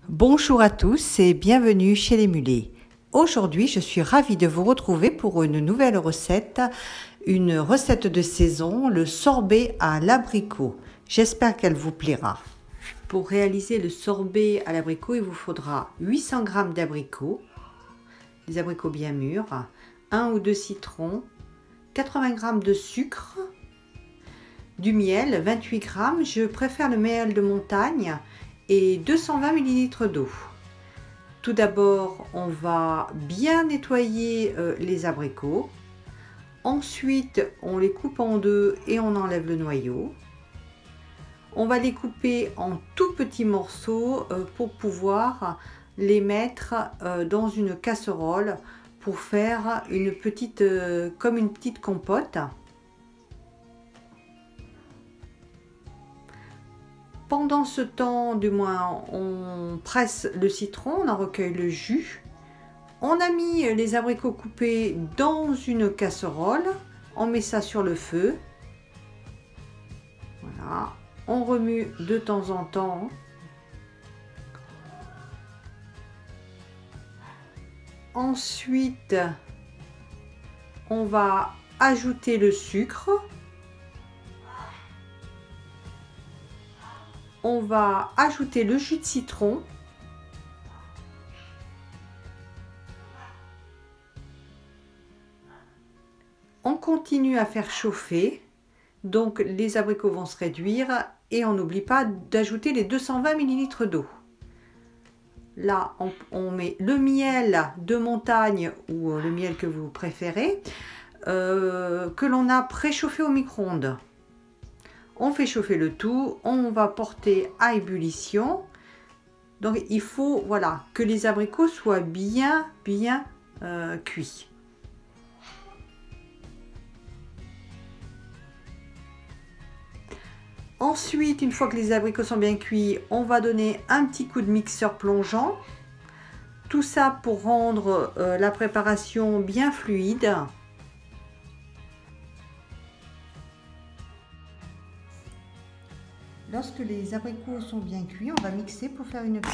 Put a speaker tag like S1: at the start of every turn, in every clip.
S1: Bonjour à tous et bienvenue chez les Mulets. Aujourd'hui, je suis ravie de vous retrouver pour une nouvelle recette, une recette de saison, le sorbet à l'abricot. J'espère qu'elle vous plaira. Pour réaliser le sorbet à l'abricot, il vous faudra 800 g d'abricots, des abricots bien mûrs, 1 ou 2 citrons, 80 g de sucre, du miel, 28 g, je préfère le miel de montagne, et 220 ml d'eau. Tout d'abord, on va bien nettoyer les abricots. Ensuite, on les coupe en deux et on enlève le noyau. On va les couper en tout petits morceaux pour pouvoir les mettre dans une casserole pour faire une petite, comme une petite compote. Pendant ce temps, du moins, on presse le citron, on en recueille le jus. On a mis les abricots coupés dans une casserole. On met ça sur le feu. Voilà. On remue de temps en temps. Ensuite, on va ajouter le sucre. On va ajouter le jus de citron. On continue à faire chauffer. Donc les abricots vont se réduire et on n'oublie pas d'ajouter les 220 ml d'eau. Là, on met le miel de montagne ou le miel que vous préférez, que l'on a préchauffé au micro-ondes. On fait chauffer le tout, on va porter à ébullition. Donc il faut voilà, que les abricots soient bien cuits. Ensuite, une fois que les abricots sont bien cuits, on va donner un petit coup de mixeur plongeant. Tout ça pour rendre la préparation bien fluide. Lorsque les abricots sont bien cuits, on va mixer pour faire une pâte.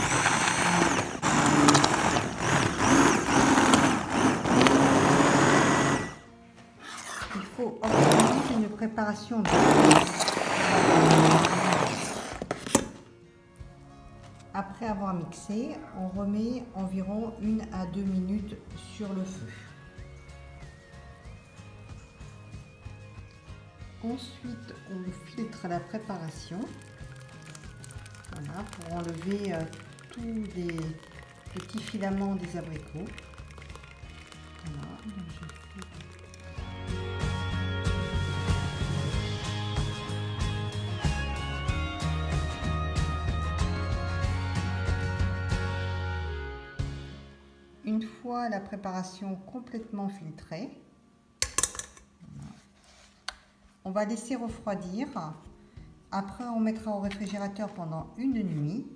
S1: Il faut obtenir une préparation. Après avoir mixé, on remet environ 1 à 2 minutes sur le feu. Ensuite, on filtre la préparation, voilà, pour enlever tous les petits filaments des abricots. Voilà, donc une fois la préparation complètement filtrée, on va laisser refroidir. Après, on mettra au réfrigérateur pendant une nuit.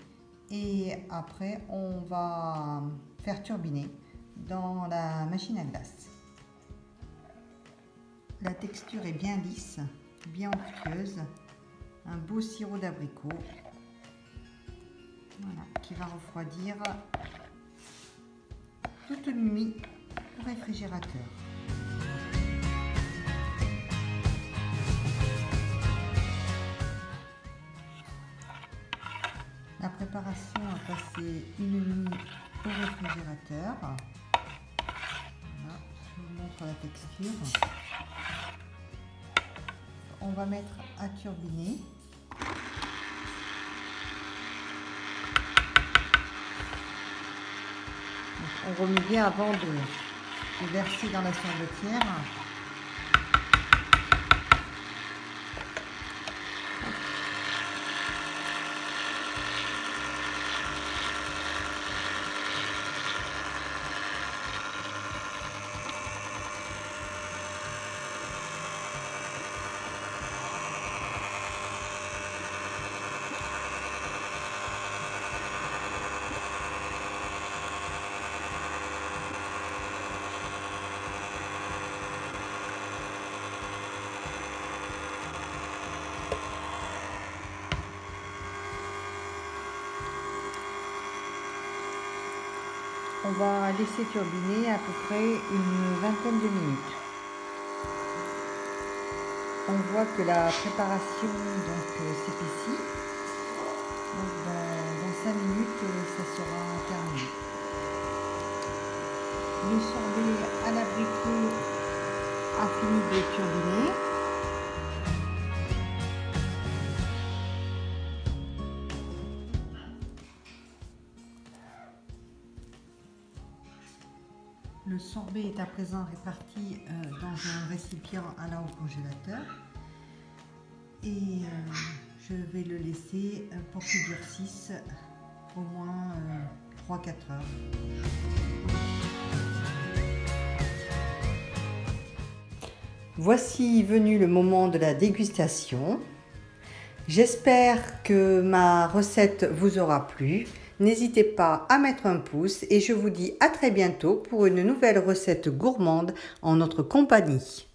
S1: Et après, on va faire turbiner dans la machine à glace. La texture est bien lisse, bien onctueuse. Un beau sirop d'abricot. Voilà, qui va refroidir toute une nuit au réfrigérateur. La préparation a passé une nuit au réfrigérateur. Voilà, je vous montre la texture. On va mettre à turbiner. Donc, on remet bien avant de verser dans la sorbetière. On va laisser turbiner à peu près une vingtaine de minutes. On voit que la préparation s'épaissit. Donc dans 5 minutes, ça sera terminé. Le sorbet à l'abricot a fini de turbiner. Le sorbet est à présent réparti dans un récipient allant au congélateur et je vais le laisser pour qu'il durcisse au moins 3-4 heures. Voici venu le moment de la dégustation. J'espère que ma recette vous aura plu. N'hésitez pas à mettre un pouce et je vous dis à très bientôt pour une nouvelle recette gourmande en notre compagnie.